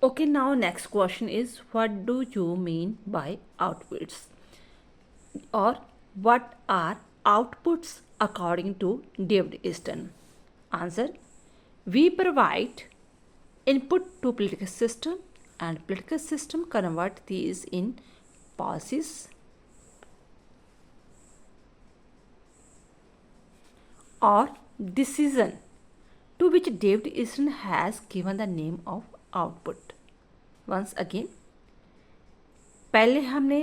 Okay, now next question is what do you mean by outputs? Or what are outputs according to David Easton? Answer: we provide input to political system and political system convert these in policies or decision, to which David Easton has given the name of output. Once again, पहले हमने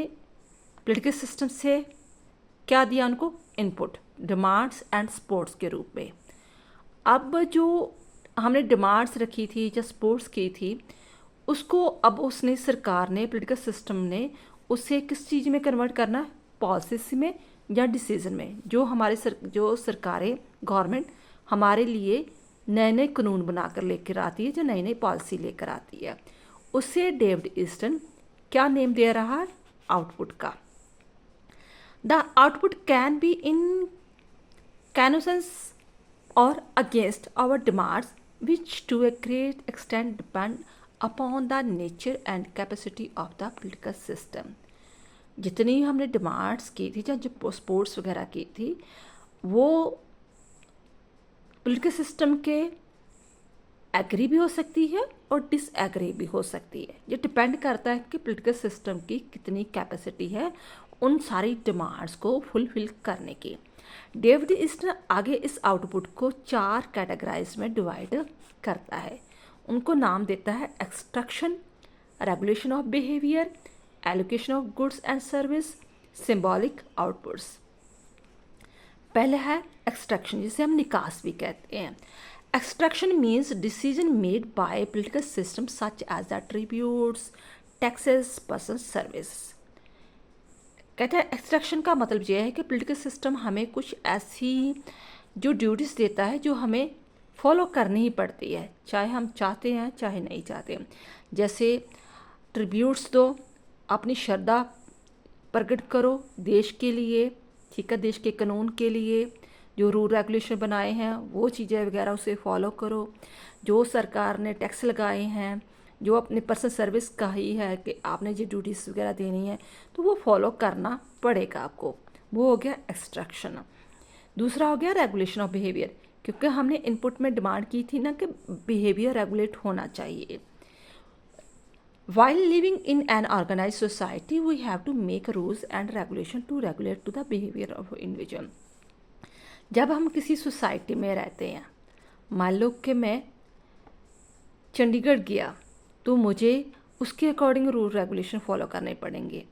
political system से क्या दिया उनको? Input, demands and supports के रूप में। अब जो हमने डिमांड्स रखी थी या सपोर्ट्स की थी, उसको अब उसने सरकार ने, पॉलिटिकल सिस्टम ने उसे किस चीज़ में कन्वर्ट करना है? पॉलिसी में या डिसीजन में। जो हमारे जो सरकारें, गवर्नमेंट हमारे लिए नए नए कानून बनाकर लेकर आती है, जो नई नई पॉलिसी लेकर आती है, उसे डेविड ईस्टन क्या नेम दे रहा है? आउटपुट का। The output can be in consonance और against our demands which to a great extent depend upon the nature and capacity of the political system. जितनी हमने डिमांड्स की थी या जो स्पोर्ट्स वगैरह की थी, वो पॉलिटिकल सिस्टम के एग्री भी हो सकती है और डिसएग्री भी हो सकती है। ये डिपेंड करता है कि पॉलिटिकल सिस्टम की कितनी कैपेसिटी है उन सारी डिमांड्स को फुलफिल करने की। डेविड ईस्टन आगे इस आउटपुट को 4 कैटेगराइज में डिवाइड करता है। उनको नाम देता है extraction, regulation of behaviour, allocation of goods and service, symbolic outputs. पहले है एक्सट्रैक्शन, जिसे हम निकास भी कहते हैं। Extraction means decision made by political system such as the tributes, taxes, person service। कहते हैं एक्सट्रैक्शन का मतलब यह है कि पॉलिटिकल सिस्टम हमें कुछ ऐसी जो ड्यूटीज़ देता है जो हमें फॉलो करनी ही पड़ती है, चाहे हम चाहते हैं चाहे नहीं चाहते। जैसे ट्रिब्यूट्स दो, अपनी श्रद्धा प्रकट करो देश के लिए, ठीक है, देश के कानून के लिए, जो रूल रेगुलेशन बनाए हैं वो चीज़ें वगैरह उसे फॉलो करो। जो सरकार ने टैक्स लगाए हैं, जो अपने पर्सनल सर्विस का ही है कि आपने जो ड्यूटीज़ वगैरह देनी है तो वो फॉलो करना पड़ेगा आपको, वो हो गया एक्सट्रैक्शन। दूसरा हो गया रेगुलेशन ऑफ बिहेवियर, क्योंकि हमने इनपुट में डिमांड की थी ना कि बिहेवियर रेगुलेट होना चाहिए। While living in an organized society, we have to make rules and regulation to regulate to the behavior of individual। जब हम किसी सोसाइटी में रहते हैं, मान लो कि मैं चंडीगढ़ गया तो मुझे उसके अकॉर्डिंग रूल रेगुलेशन फॉलो करने पड़ेंगे।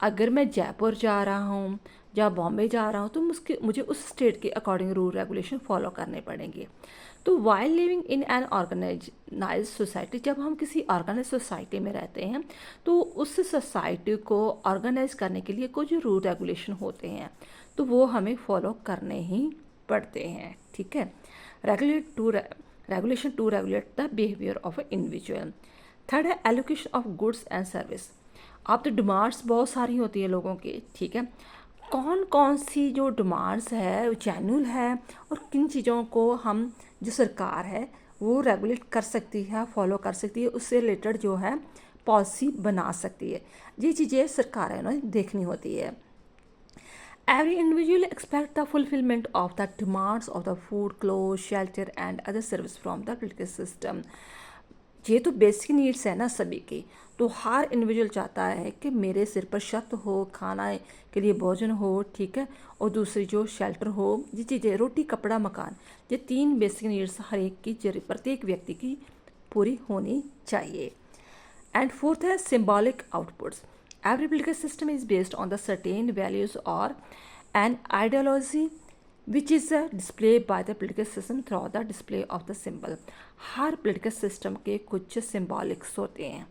अगर मैं जयपुर जा रहा हूँ या बॉम्बे जा रहा हूँ तो मुझे उस स्टेट के अकॉर्डिंग रूल रेगुलेशन फॉलो करने पड़ेंगे। तो while living in an organize society, जब हम किसी ऑर्गेनाइज सोसाइटी में रहते हैं तो उस सोसाइटी को ऑर्गेनाइज करने के लिए कुछ रूल रेगुलेशन होते हैं, तो वो हमें फॉलो करने ही पड़ते हैं, ठीक है। Regulation to regulate the behaviour of a individual. Third है allocation of goods and service. अब तो डिमांड्स बहुत सारी होती है लोगों की, ठीक है, कौन कौन सी जो डिमांड्स है जेन्युइन है और किन चीज़ों को हम, जो सरकार है वो रेगुलेट कर सकती है, फॉलो कर सकती है, उससे रिलेटेड जो है पॉलिसी बना सकती है। ये चीज़ें सरकार है ना देखनी होती है। Every individual expects the fulfillment of the demands of the food, clothes, shelter and other service from the political system। ये तो बेसिक नीड्स है ना सभी की, तो हर इंडिविजुअल चाहता है कि मेरे सिर पर छत हो, खाना के लिए भोजन हो, ठीक है, और दूसरी जो शेल्टर हो, ये चीज़ें रोटी कपड़ा मकान, ये 3 बेसिक नीड्स हर एक की प्रत्येक व्यक्ति की पूरी होनी चाहिए। एंड फोर्थ है symbolic outputs. Every political system is based on the certain values or an ideology which is displayed by the political system through the display of the symbol। Her political system के कुछ symbolics होते हैं,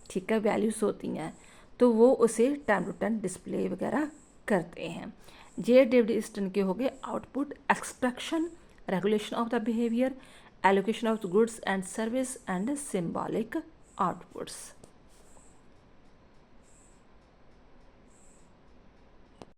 ठीक है, values होती हैं, तो वो उसे टाइम टू टाइम डिस्प्ले वगैरह करते हैं। जे डेविड ईस्टन के हो गए output, extraction, regulation of the behaviour, allocation of goods and service and symbolic outputs.